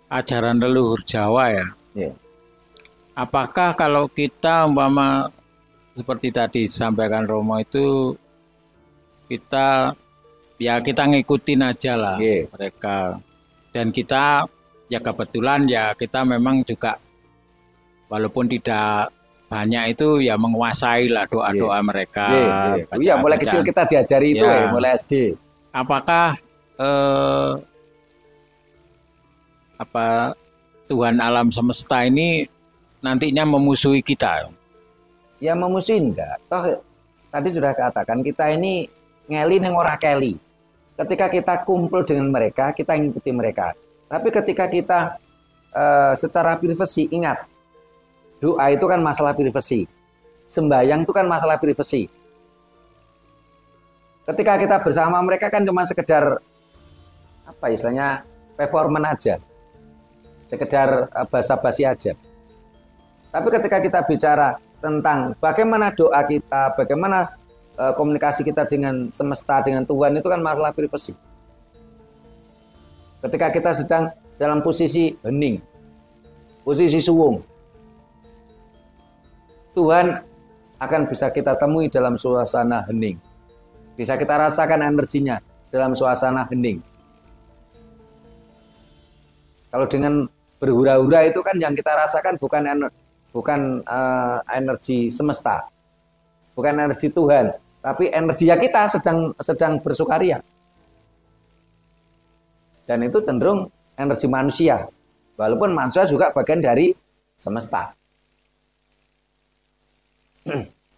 ajaran leluhur Jawa ya, apakah kalau kita umpama seperti tadi disampaikan Romo itu kita ngikutin aja lah mereka, dan kita ya kebetulan ya kita memang juga walaupun tidak banyak itu ya menguasai lah doa-doa mereka. Iya, mulai kecil kita diajari itu mulai SD. Apakah Tuhan alam semesta ini nantinya memusuhi kita? Ya memusuhi enggak. Toh tadi sudah katakan kita ini ngeli neng ora keli. Ketika kita kumpul dengan mereka, kita ngikuti mereka. Tapi ketika kita secara privasi, ingat, doa itu kan masalah privasi. Sembahyang itu kan masalah privasi. Ketika kita bersama mereka kan cuma sekedar istilahnya performance aja. Sekedar basa-basi aja. Tapi ketika kita bicara tentang bagaimana doa kita, bagaimana komunikasi kita dengan semesta, dengan Tuhan, itu kan masalah privasi. Ketika kita sedang dalam posisi hening, posisi suwung, Tuhan akan bisa kita temui dalam suasana hening. Bisa kita rasakan energinya dalam suasana hening. Kalau dengan berhura-hura itu kan yang kita rasakan bukan energi semesta, bukan energi Tuhan, tapi energi ya kita sedang bersukaria. Dan itu cenderung energi manusia, walaupun manusia juga bagian dari semesta.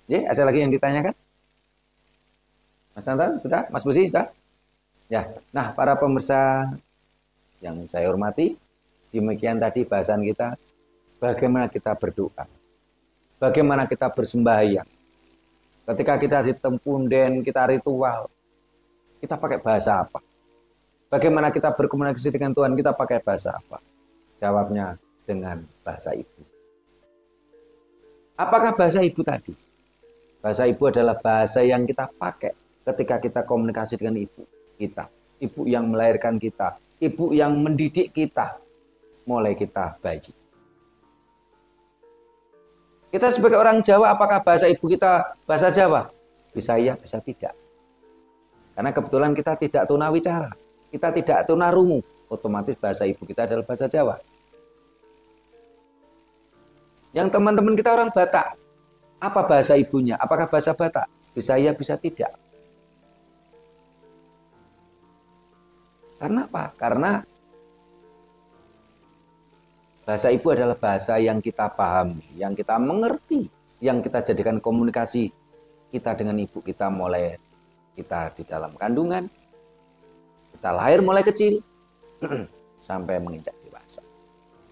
Ya, ada lagi yang ditanyakan? Mas Nantan, sudah? Mas Busi, sudah? Ya, nah para pemirsa yang saya hormati, demikian tadi bahasan kita, bagaimana kita berdoa, bagaimana kita bersembahyang. Ketika kita di tempunden, kita ritual, kita pakai bahasa apa? Bagaimana kita berkomunikasi dengan Tuhan, kita pakai bahasa apa? Jawabnya dengan bahasa ibu. Apakah bahasa ibu tadi? Bahasa ibu adalah bahasa yang kita pakai ketika kita komunikasi dengan ibu kita. Ibu yang melahirkan kita, ibu yang mendidik kita, mulai kita bayi. Kita sebagai orang Jawa, apakah bahasa ibu kita bahasa Jawa? Bisa iya, bisa tidak. Karena kebetulan kita tidak tunawicara, kita tidak tunarungu, otomatis bahasa ibu kita adalah bahasa Jawa. Yang teman-teman kita orang Batak, apa bahasa ibunya? Apakah bahasa Batak? Bisa iya, bisa tidak. Karena apa? Karena bahasa ibu adalah bahasa yang kita pahami, yang kita mengerti, yang kita jadikan komunikasi kita dengan ibu kita mulai kita di dalam kandungan, kita lahir mulai kecil, sampai menginjak dewasa.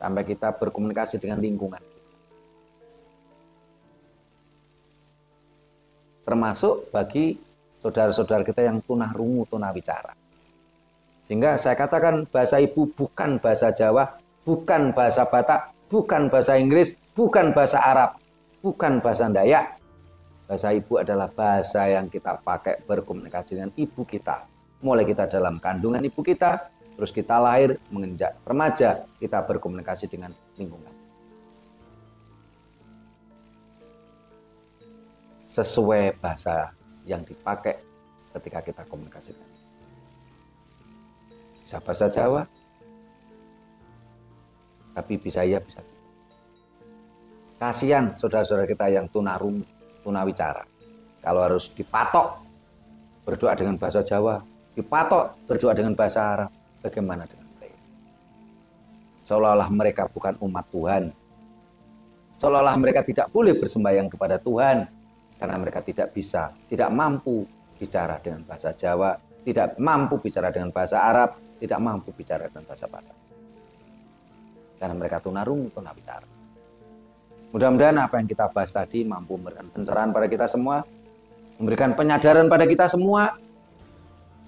Sampai kita berkomunikasi dengan lingkungan. Termasuk bagi saudara-saudara kita yang tunarungu, tunawicara. Sehingga saya katakan bahasa ibu bukan bahasa Jawa, bukan bahasa Batak, bukan bahasa Inggris, bukan bahasa Arab, bukan bahasa Dayak. Bahasa ibu adalah bahasa yang kita pakai berkomunikasi dengan ibu kita. Mulai kita dalam kandungan ibu kita, terus kita lahir, menginjak remaja, kita berkomunikasi dengan lingkungan. Sesuai bahasa yang dipakai ketika kita komunikasikan. Bisa bahasa Jawa, tapi bisa iya, bisa tidak. Kasihan saudara-saudara kita yang tunarungu, tunawicara. Kalau harus dipatok berdoa dengan bahasa Jawa, dipatok berdoa dengan bahasa Arab, bagaimana dengan mereka? Seolah-olah mereka bukan umat Tuhan. Seolah-olah mereka tidak boleh bersembahyang kepada Tuhan. Karena mereka tidak bisa, tidak mampu bicara dengan bahasa Jawa, tidak mampu bicara dengan bahasa Arab, tidak mampu bicara dengan bahasa Batak. Karena mereka tunarungu, tunawicara. Mudah-mudahan apa yang kita bahas tadi mampu memberikan pencerahan pada kita semua, memberikan penyadaran pada kita semua.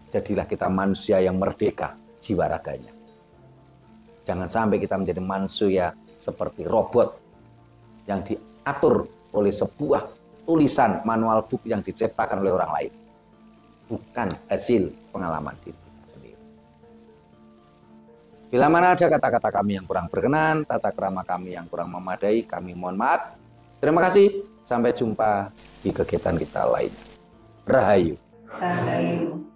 Jadilah kita manusia yang merdeka jiwa raganya. Jangan sampai kita menjadi manusia seperti robot yang diatur oleh sebuah tulisan manual book yang diciptakan oleh orang lain. Bukan hasil pengalaman diri kita sendiri. Bila mana ada kata-kata kami yang kurang berkenan, tata krama kami yang kurang memadai, kami mohon maaf. Terima kasih. Sampai jumpa di kegiatan kita lainnya. Rahayu. Rahayu.